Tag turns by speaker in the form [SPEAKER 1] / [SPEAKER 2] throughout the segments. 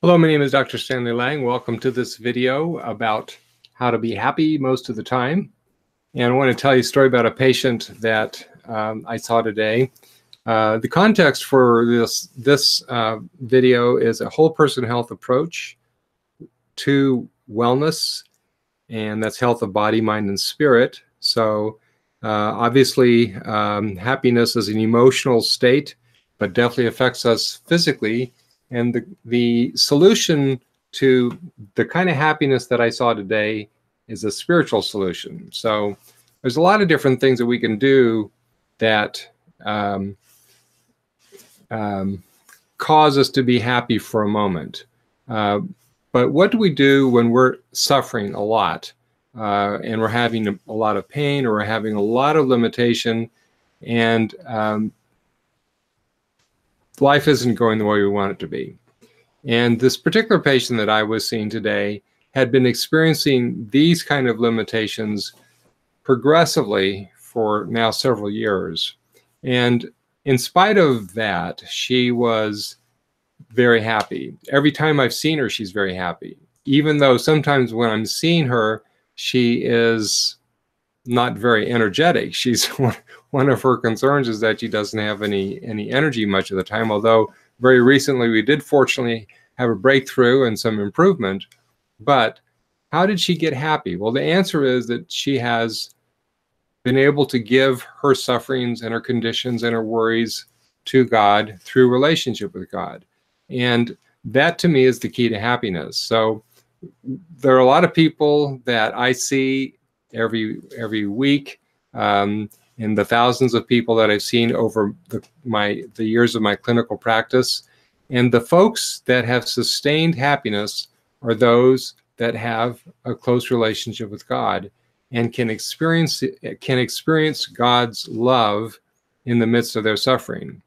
[SPEAKER 1] Hello, my name is Dr. Stanley Lang. Welcome to this video about how to be happy most of the time. And I want to tell you a story about a patient that I saw today. The context for this video is a whole person health approach to wellness, and that's health of body, mind, and spirit. So obviously, happiness is an emotional state, but definitely affects us physically. And the solution to the kind of happiness that I saw today is a spiritual solution. So there's a lot of different things that we can do that cause us to be happy for a moment. But what do we do when we're suffering a lot and we're having a lot of pain, or we're having a lot of limitation, and life isn't going the way we want it to be? And this particular patient that I was seeing today had been experiencing these kind of limitations progressively for now several years. And in spite of that, she was very happy. Every time I've seen her, she's very happy. Even though sometimes when I'm seeing her, she is not very energetic. She's one of her concerns is that she doesn't have any energy much of the time, although very recently we did fortunately have a breakthrough and some improvement. But how did she get happy? Well, the answer is that she has been able to give her sufferings and her conditions and her worries to God through relationship with God. And that to me is the key to happiness. So there are a lot of people that I see every week, in the thousands of people that I've seen over the years of my clinical practice. And the folks that have sustained happiness are those that have a close relationship with God and can experience God's love in the midst of their suffering.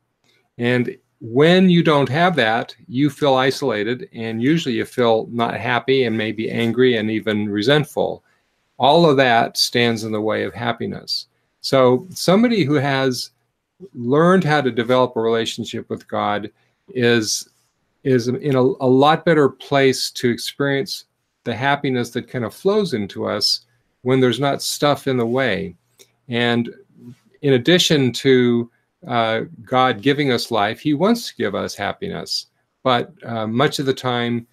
[SPEAKER 1] And when you don't have that, you feel isolated, and usually you feel not happy and maybe angry and even resentful. All of that stands in the way of happiness. So somebody who has learned how to develop a relationship with God is in a lot better place to experience the happiness that kind of flows into us when there's not stuff in the way. And in addition to God giving us life, he wants to give us happiness. But much of the time,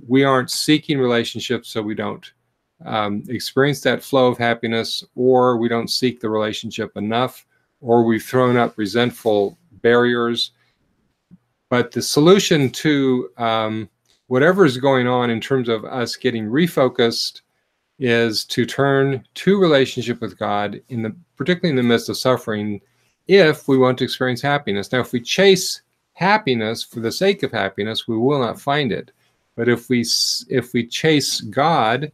[SPEAKER 1] we aren't seeking relationships, so we don't experience that flow of happiness, or we don't seek the relationship enough, or we've thrown up resentful barriers. But the solution to whatever is going on in terms of us getting refocused is to turn to relationship with God, particularly in the midst of suffering, if we want to experience happiness. Now, if we chase happiness for the sake of happiness, we will not find it. But if we chase God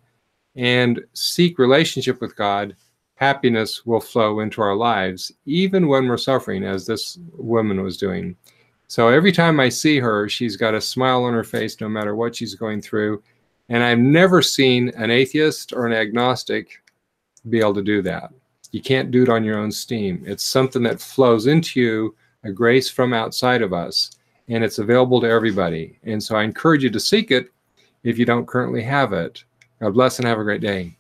[SPEAKER 1] and seek relationship with God, happiness will flow into our lives, even when we're suffering, as this woman was doing. So every time I see her, she's got a smile on her face, no matter what she's going through. And I've never seen an atheist or an agnostic be able to do that. You can't do it on your own steam. It's something that flows into you, a grace from outside of us, and it's available to everybody. And so I encourage you to seek it if you don't currently have it. God bless and have a great day.